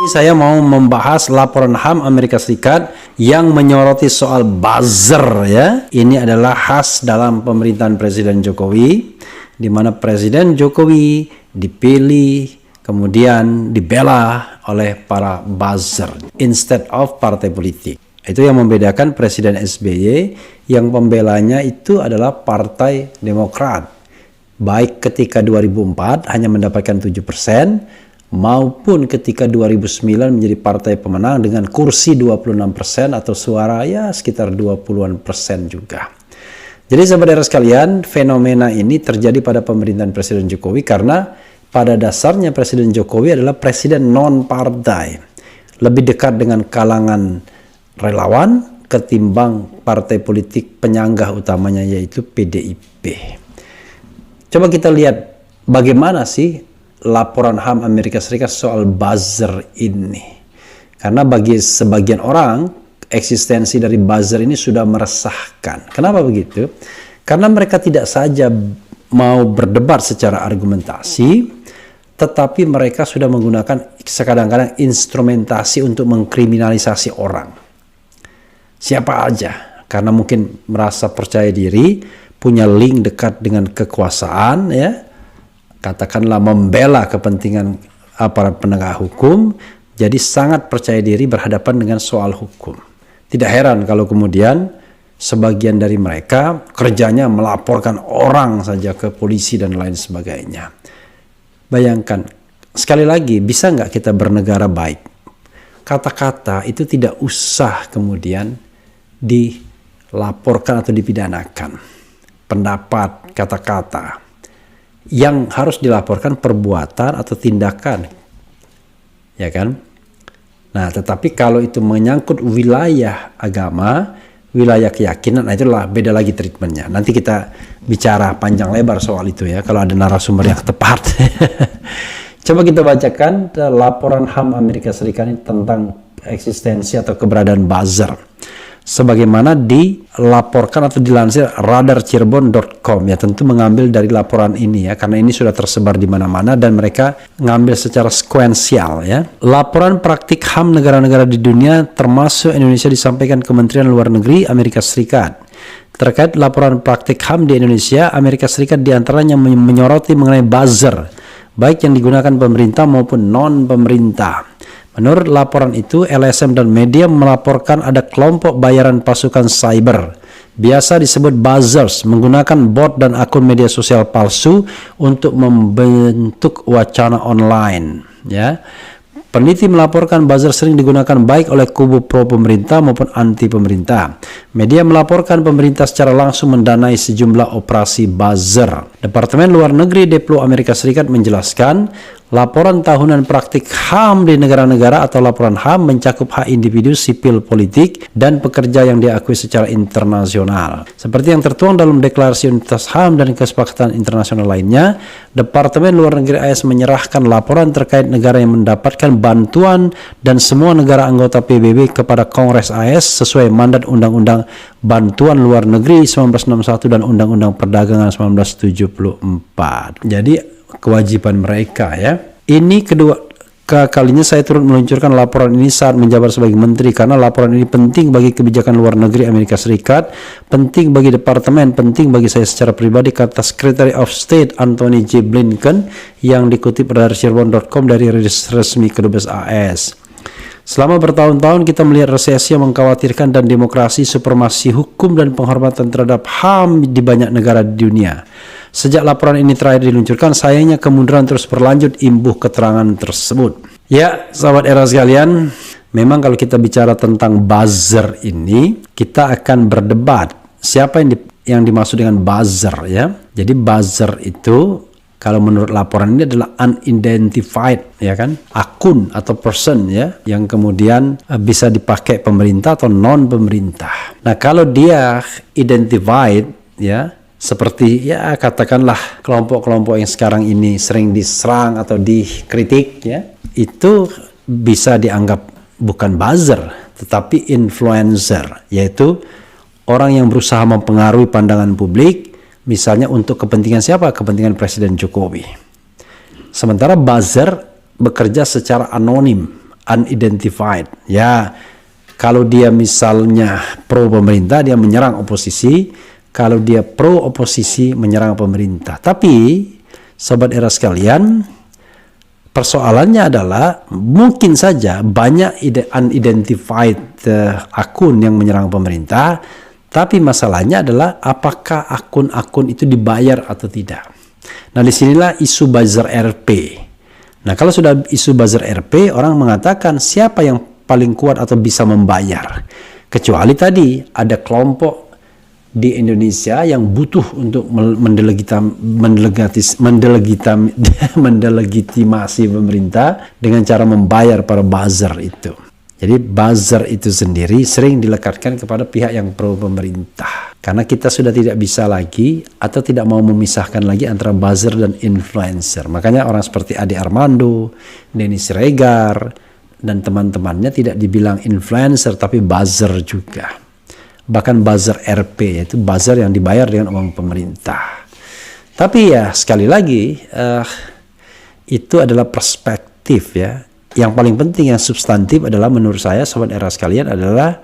Saya mau membahas laporan HAM Amerika Serikat yang menyoroti soal buzzer ya. Ini adalah khas dalam pemerintahan Presiden Jokowi, di mana Presiden Jokowi dipilih kemudian dibela oleh para buzzer instead of partai politik. Itu yang membedakan Presiden SBY yang pembelanya itu adalah Partai Demokrat. Baik ketika 2004 hanya mendapatkan 7%, maupun ketika 2009 menjadi partai pemenang dengan kursi 26% atau suara ya sekitar 20-an% juga. Jadi saudara sekalian, fenomena ini terjadi pada pemerintahan Presiden Jokowi karena pada dasarnya Presiden Jokowi adalah presiden non-partai. Lebih dekat dengan kalangan relawan ketimbang partai politik penyanggah utamanya yaitu PDIP. Coba kita lihat bagaimana sih laporan HAM Amerika Serikat soal buzzer ini. Karena bagi sebagian orang, eksistensi dari buzzer ini sudah meresahkan. Kenapa begitu? Karena mereka tidak saja mau berdebat secara argumentasi, tetapi mereka sudah menggunakan kadang-kadang instrumentasi untuk mengkriminalisasi orang. Siapa aja, karena mungkin merasa percaya diri, punya link dekat dengan kekuasaan, ya, katakanlah membela kepentingan aparat penegak hukum, jadi sangat percaya diri berhadapan dengan soal hukum. Tidak heran kalau kemudian sebagian dari mereka kerjanya melaporkan orang saja ke polisi dan lain sebagainya. Bayangkan, sekali lagi, bisa nggak kita bernegara baik? Kata-kata itu tidak usah kemudian dilaporkan atau dipidanakan. Pendapat, kata-kata. Yang harus dilaporkan perbuatan atau tindakan, ya kan? Nah, tetapi kalau itu menyangkut wilayah agama, wilayah keyakinan, nah itulah beda lagi treatmentnya. Nanti kita bicara panjang lebar soal itu ya, kalau ada narasumber yang tepat. Coba kita bacakan laporan HAM Amerika Serikat ini tentang eksistensi atau keberadaan buzzer. Sebagaimana dilaporkan atau dilansir radarcirebon.com, ya, tentu mengambil dari laporan ini ya, karena ini sudah tersebar di mana-mana dan mereka ngambil secara sekuensial ya. Laporan praktik HAM negara-negara di dunia termasuk Indonesia disampaikan Kementerian Luar Negeri Amerika Serikat. Terkait laporan praktik HAM di Indonesia, Amerika Serikat diantaranya menyoroti mengenai buzzer, baik yang digunakan pemerintah maupun non-pemerintah. Menurut laporan itu, LSM dan media melaporkan ada kelompok bayaran pasukan cyber, biasa disebut buzzers, menggunakan bot dan akun media sosial palsu untuk membentuk wacana online. Ya. Peneliti melaporkan buzzer sering digunakan baik oleh kubu pro pemerintah maupun anti pemerintah. Media melaporkan pemerintah secara langsung mendanai sejumlah operasi buzzer. Departemen Luar Negeri Deplo Amerika Serikat menjelaskan, laporan tahunan praktik HAM di negara-negara atau laporan HAM mencakup hak individu, sipil, politik, dan pekerja yang diakui secara internasional. Seperti yang tertuang dalam Deklarasi Unitas HAM dan kesepakatan internasional lainnya, Departemen Luar Negeri AS menyerahkan laporan terkait negara yang mendapatkan bantuan dan semua negara anggota PBB kepada Kongres AS sesuai mandat Undang-Undang Bantuan Luar Negeri 1961 dan Undang-Undang Perdagangan 1974. Jadi kewajiban mereka ya. Ini kedua kalinya saya turut meluncurkan laporan ini saat menjabat sebagai menteri, karena laporan ini penting bagi kebijakan luar negeri Amerika Serikat, penting bagi departemen, penting bagi saya secara pribadi, kata Secretary of State Anthony J. Blinken yang dikutip dari Cirebon.com dari resmi Kedubes AS. Selama bertahun-tahun kita melihat resesi yang mengkhawatirkan dan demokrasi, supremasi hukum dan penghormatan terhadap HAM di banyak negara di dunia. Sejak laporan ini terakhir diluncurkan, sayangnya kemunduran terus berlanjut imbuh keterangan tersebut. Ya, sahabat era sekalian, memang kalau kita bicara tentang buzzer ini, kita akan berdebat siapa yang dimaksud dengan buzzer ya. Jadi buzzer itu kalau menurut laporan ini adalah unidentified, ya kan, akun atau person ya, yang kemudian bisa dipakai pemerintah atau non pemerintah. Nah, kalau dia identified ya, seperti ya katakanlah kelompok-kelompok yang sekarang ini sering diserang atau dikritik ya, itu bisa dianggap bukan buzzer tetapi influencer, yaitu orang yang berusaha mempengaruhi pandangan publik, misalnya untuk kepentingan siapa? Kepentingan Presiden Jokowi. Sementara buzzer bekerja secara anonim unidentified. Ya, kalau dia misalnya pro pemerintah, dia menyerang oposisi. Kalau dia pro oposisi, menyerang pemerintah. Tapi, sobat era sekalian, persoalannya adalah mungkin saja banyak unidentified akun yang menyerang pemerintah, tapi masalahnya adalah apakah akun-akun itu dibayar atau tidak. Nah, disinilah isu buzzer RP. Nah, kalau sudah isu buzzer RP, orang mengatakan siapa yang paling kuat atau bisa membayar. Kecuali tadi ada kelompok di Indonesia yang butuh untuk mendelegitimasi pemerintah dengan cara membayar para buzzer itu. Jadi buzzer itu sendiri sering dilekatkan kepada pihak yang pro pemerintah. Karena kita sudah tidak bisa lagi atau tidak mau memisahkan lagi antara buzzer dan influencer. Makanya orang seperti Ade Armando, Denny Siregar, dan teman-temannya tidak dibilang influencer tapi buzzer juga. Bahkan buzzer RP, yaitu buzzer yang dibayar dengan uang pemerintah. Tapi ya sekali lagi itu adalah perspektif ya. Yang paling penting, yang substantif adalah menurut saya sobat era sekalian adalah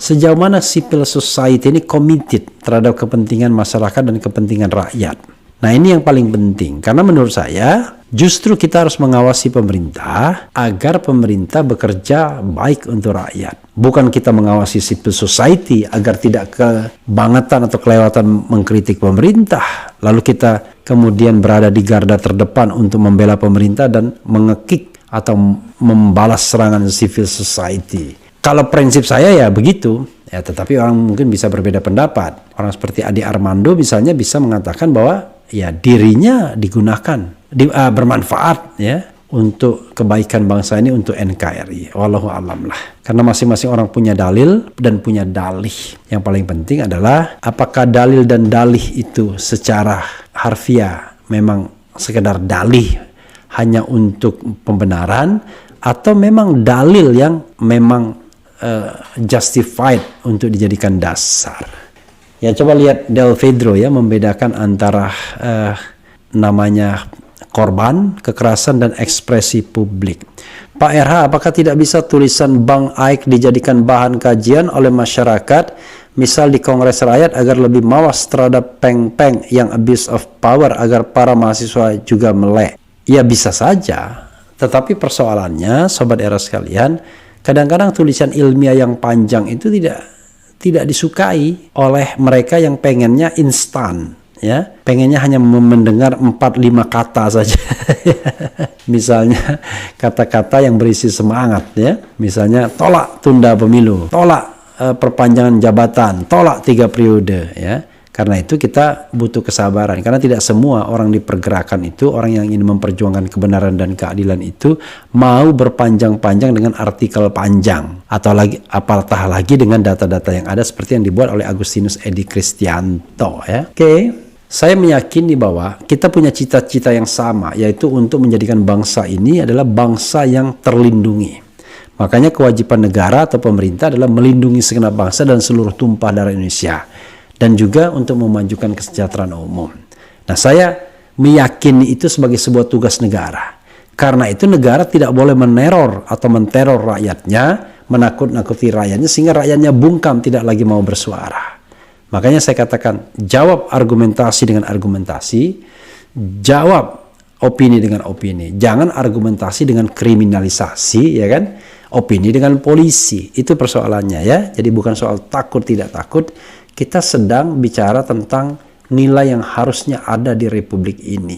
sejauh mana civil society ini committed terhadap kepentingan masyarakat dan kepentingan rakyat. Nah, ini yang paling penting, karena menurut saya justru kita harus mengawasi pemerintah agar pemerintah bekerja baik untuk rakyat. Bukan kita mengawasi civil society agar tidak kebangetan atau kelewatan mengkritik pemerintah. Lalu kita kemudian berada di garda terdepan untuk membela pemerintah dan mengekik atau membalas serangan civil society. Kalau prinsip saya ya begitu. Ya, tetapi orang mungkin bisa berbeda pendapat. Orang seperti Ade Armando misalnya bisa mengatakan bahwa ya dirinya digunakan bermanfaat ya untuk kebaikan bangsa ini, untuk NKRI. Wallahu alam lah. Karena masing-masing orang punya dalil dan punya dalih. Yang paling penting adalah apakah dalil dan dalih itu secara harfiah memang sekedar dalih hanya untuk pembenaran, atau memang dalil yang memang justified untuk dijadikan dasar. Ya, coba lihat Del Vedro ya, membedakan antara namanya korban, kekerasan, dan ekspresi publik. Pak RH, apakah tidak bisa tulisan Bang Aik dijadikan bahan kajian oleh masyarakat, misal di Kongres Rakyat, agar lebih mawas terhadap peng-peng yang abuse of power, agar para mahasiswa juga melek? Ya bisa saja, tetapi persoalannya sobat era sekalian, kadang-kadang tulisan ilmiah yang panjang itu tidak disukai oleh mereka yang pengennya instan, ya, pengennya hanya mendengar 4-5 kata saja. Misalnya kata-kata yang berisi semangat, ya, misalnya tolak tunda pemilu, tolak perpanjangan jabatan, tolak 3 periode, ya. Karena itu kita butuh kesabaran, karena tidak semua orang di pergerakan itu, orang yang ingin memperjuangkan kebenaran dan keadilan itu mau berpanjang-panjang dengan artikel panjang, atau lagi apatah lagi dengan data-data yang ada seperti yang dibuat oleh Agustinus Edi Kristianto, ya. Oke. Saya meyakini bahwa kita punya cita-cita yang sama, yaitu untuk menjadikan bangsa ini adalah bangsa yang terlindungi. Makanya kewajiban negara atau pemerintah adalah melindungi segenap bangsa dan seluruh tumpah darah Indonesia, dan juga untuk memajukan kesejahteraan umum. Nah, saya meyakini itu sebagai sebuah tugas negara. Karena itu negara tidak boleh meneror atau menteror rakyatnya, menakut-nakuti rakyatnya, sehingga rakyatnya bungkam, tidak lagi mau bersuara. Makanya saya katakan, jawab argumentasi dengan argumentasi, jawab opini dengan opini. Jangan argumentasi dengan kriminalisasi, ya kan? Opini dengan polisi. Itu persoalannya, ya. Jadi bukan soal takut tidak takut. Kita sedang bicara tentang nilai yang harusnya ada di Republik ini.